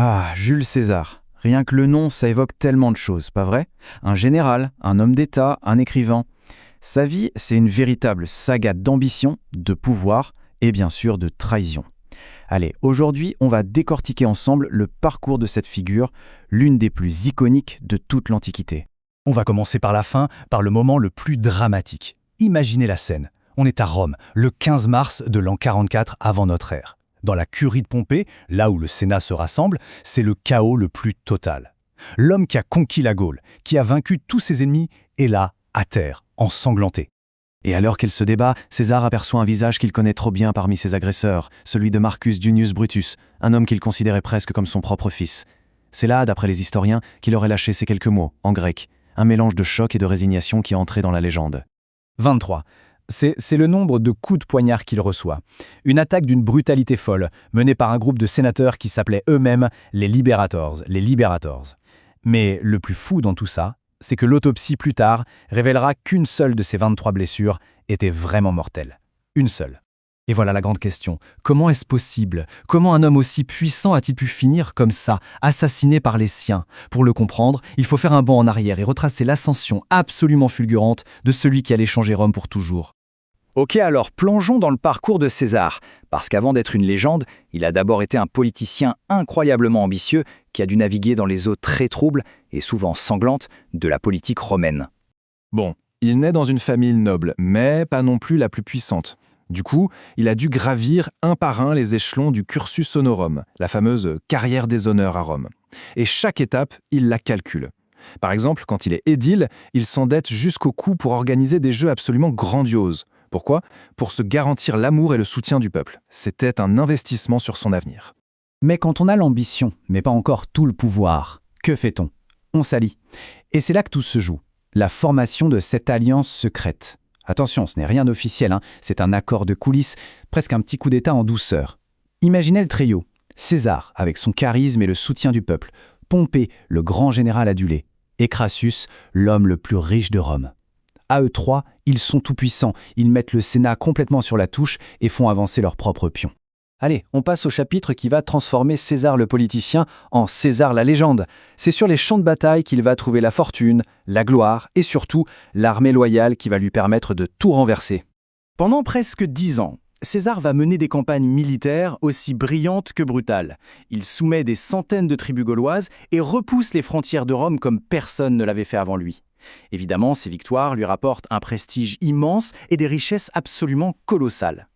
Ah, Jules César. Rien que le nom, ça évoque tellement de choses, pas vrai? Un général, un homme d'État, un écrivain. Sa vie, c'est une véritable saga d'ambition, de pouvoir et bien sûr de trahison. Allez, aujourd'hui, on va décortiquer ensemble le parcours de cette figure, l'une des plus iconiques de toute l'Antiquité. On va commencer par la fin, par le moment le plus dramatique. Imaginez la scène. On est à Rome, le 15 mars de l'an 44 avant notre ère. Dans la curie de Pompée, là où le Sénat se rassemble, c'est le chaos le plus total. L'homme qui a conquis la Gaule, qui a vaincu tous ses ennemis, est là, à terre, ensanglanté. Et alors qu'il se débat, César aperçoit un visage qu'il connaît trop bien parmi ses agresseurs, celui de Marcus Junius Brutus, un homme qu'il considérait presque comme son propre fils. C'est là, d'après les historiens, qu'il aurait lâché ces quelques mots, en grec, un mélange de choc et de résignation qui est entré dans la légende. 23. C'est le nombre de coups de poignard qu'il reçoit. Une attaque d'une brutalité folle, menée par un groupe de sénateurs qui s'appelaient eux-mêmes les Liberators. Mais le plus fou dans tout ça, c'est que l'autopsie plus tard révélera qu'une seule de ces 23 blessures était vraiment mortelle. Une seule. Et voilà la grande question. Comment est-ce possible? Comment un homme aussi puissant a-t-il pu finir comme ça, assassiné par les siens? Pour le comprendre, il faut faire un bond en arrière et retracer l'ascension absolument fulgurante de celui qui allait changer Rome pour toujours. Ok, alors plongeons dans le parcours de César, parce qu'avant d'être une légende, il a d'abord été un politicien incroyablement ambitieux qui a dû naviguer dans les eaux très troubles et souvent sanglantes de la politique romaine. Bon, il naît dans une famille noble, mais pas non plus la plus puissante. Du coup, il a dû gravir un par un les échelons du cursus honorum, la fameuse carrière des honneurs à Rome. Et chaque étape, il la calcule. Par exemple, quand il est édile, il s'endette jusqu'au cou pour organiser des jeux absolument grandioses. Pourquoi? Pour se garantir l'amour et le soutien du peuple. C'était un investissement sur son avenir. Mais quand on a l'ambition, mais pas encore tout le pouvoir, que fait-on? On s'allie. Et c'est là que tout se joue. La formation de cette alliance secrète. Attention, ce n'est rien d'officiel, c'est un accord de coulisses, presque un petit coup d'état en douceur. Imaginez le trio. César, avec son charisme et le soutien du peuple. Pompée, le grand général adulé. Et Crassus, l'homme le plus riche de Rome. À eux trois, ils sont tout-puissants. Ils mettent le Sénat complètement sur la touche et font avancer leurs propres pions. Allez, on passe au chapitre qui va transformer César le politicien en César la légende. C'est sur les champs de bataille qu'il va trouver la fortune, la gloire et surtout l'armée loyale qui va lui permettre de tout renverser. Pendant presque 10 ans, César va mener des campagnes militaires aussi brillantes que brutales. Il soumet des centaines de tribus gauloises et repousse les frontières de Rome comme personne ne l'avait fait avant lui. Évidemment, ces victoires lui rapportent un prestige immense et des richesses absolument colossales.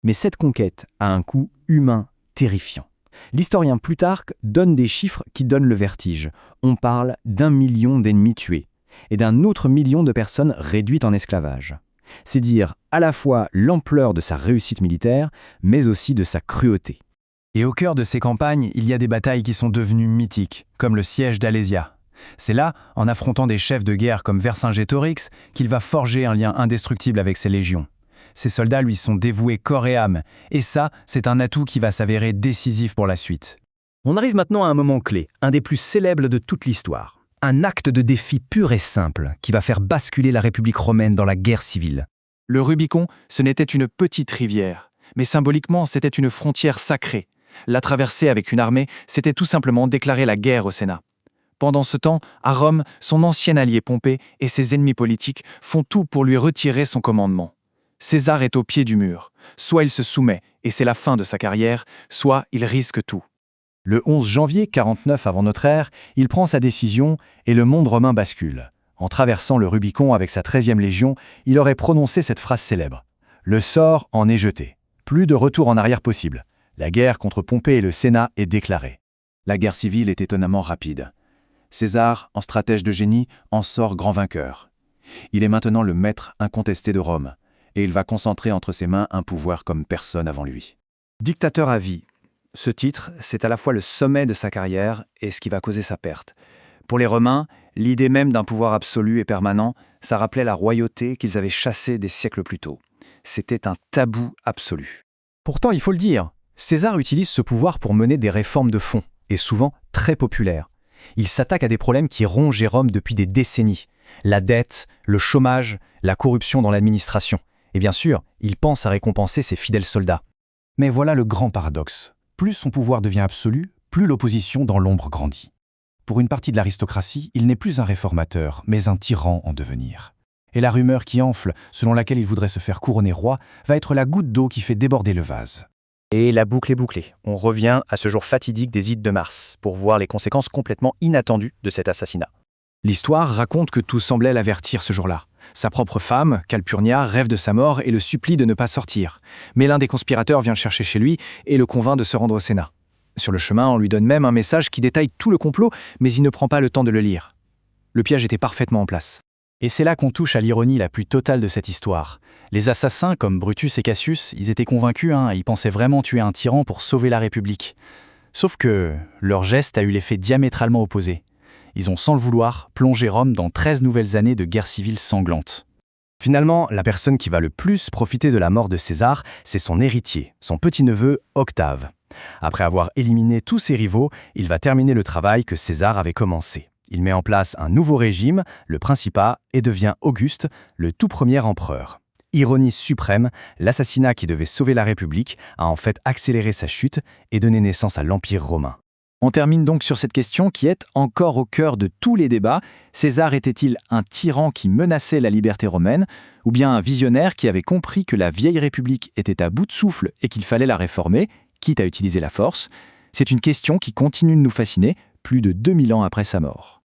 Mais cette conquête a un coût humain terrifiant. L'historien Plutarque donne des chiffres qui donnent le vertige. On parle d'1 million d'ennemis tués et d'1 autre million de personnes réduites en esclavage. C'est dire à la fois l'ampleur de sa réussite militaire, mais aussi de sa cruauté. Et au cœur de ces campagnes, il y a des batailles qui sont devenues mythiques, comme le siège d'Alésia. C'est là, en affrontant des chefs de guerre comme Vercingétorix, qu'il va forger un lien indestructible avec ses légions. Ses soldats lui sont dévoués corps et âme, et ça, c'est un atout qui va s'avérer décisif pour la suite. On arrive maintenant à un moment clé, un des plus célèbres de toute l'histoire. Un acte de défi pur et simple qui va faire basculer la République romaine dans la guerre civile. Le Rubicon, ce n'était une petite rivière, mais symboliquement, c'était une frontière sacrée. La traverser avec une armée, c'était tout simplement déclarer la guerre au Sénat. Pendant ce temps, à Rome, son ancien allié Pompée et ses ennemis politiques font tout pour lui retirer son commandement. César est au pied du mur. Soit il se soumet, et c'est la fin de sa carrière, soit il risque tout. Le 11 janvier 49 avant notre ère, il prend sa décision et le monde romain bascule. En traversant le Rubicon avec sa 13e légion, il aurait prononcé cette phrase célèbre. Le sort en est jeté. Plus de retour en arrière possible. La guerre contre Pompée et le Sénat est déclarée. La guerre civile est étonnamment rapide. César, en stratège de génie, en sort grand vainqueur. Il est maintenant le maître incontesté de Rome, et il va concentrer entre ses mains un pouvoir comme personne avant lui. Dictateur à vie. Ce titre, c'est à la fois le sommet de sa carrière et ce qui va causer sa perte. Pour les Romains, l'idée même d'un pouvoir absolu et permanent, ça rappelait la royauté qu'ils avaient chassée des siècles plus tôt. C'était un tabou absolu. Pourtant, il faut le dire, César utilise ce pouvoir pour mener des réformes de fond, et souvent très populaires. Il s'attaque à des problèmes qui rongeaient Rome depuis des décennies. La dette, le chômage, la corruption dans l'administration. Et bien sûr, il pense à récompenser ses fidèles soldats. Mais voilà le grand paradoxe. Plus son pouvoir devient absolu, plus l'opposition dans l'ombre grandit. Pour une partie de l'aristocratie, il n'est plus un réformateur, mais un tyran en devenir. Et la rumeur qui enfle, selon laquelle il voudrait se faire couronner roi, va être la goutte d'eau qui fait déborder le vase. Et la boucle est bouclée. On revient à ce jour fatidique des Ides de mars, pour voir les conséquences complètement inattendues de cet assassinat. L'histoire raconte que tout semblait l'avertir ce jour-là. Sa propre femme, Calpurnia, rêve de sa mort et le supplie de ne pas sortir. Mais l'un des conspirateurs vient le chercher chez lui et le convainc de se rendre au Sénat. Sur le chemin, on lui donne même un message qui détaille tout le complot, mais il ne prend pas le temps de le lire. Le piège était parfaitement en place. Et c'est là qu'on touche à l'ironie la plus totale de cette histoire. Les assassins, comme Brutus et Cassius, ils étaient convaincus, ils pensaient vraiment tuer un tyran pour sauver la République. Sauf que leur geste a eu l'effet diamétralement opposé. Ils ont, sans le vouloir, plongé Rome dans 13 nouvelles années de guerre civile sanglante. Finalement, la personne qui va le plus profiter de la mort de César, c'est son héritier, son petit-neveu Octave. Après avoir éliminé tous ses rivaux, il va terminer le travail que César avait commencé. Il met en place un nouveau régime, le Principat, et devient Auguste, le tout premier empereur. Ironie suprême, l'assassinat qui devait sauver la République a en fait accéléré sa chute et donné naissance à l'Empire romain. On termine donc sur cette question qui est encore au cœur de tous les débats. César était-il un tyran qui menaçait la liberté romaine, ou bien un visionnaire qui avait compris que la vieille République était à bout de souffle et qu'il fallait la réformer, quitte à utiliser la force? C'est une question qui continue de nous fasciner plus de 2000 ans après sa mort.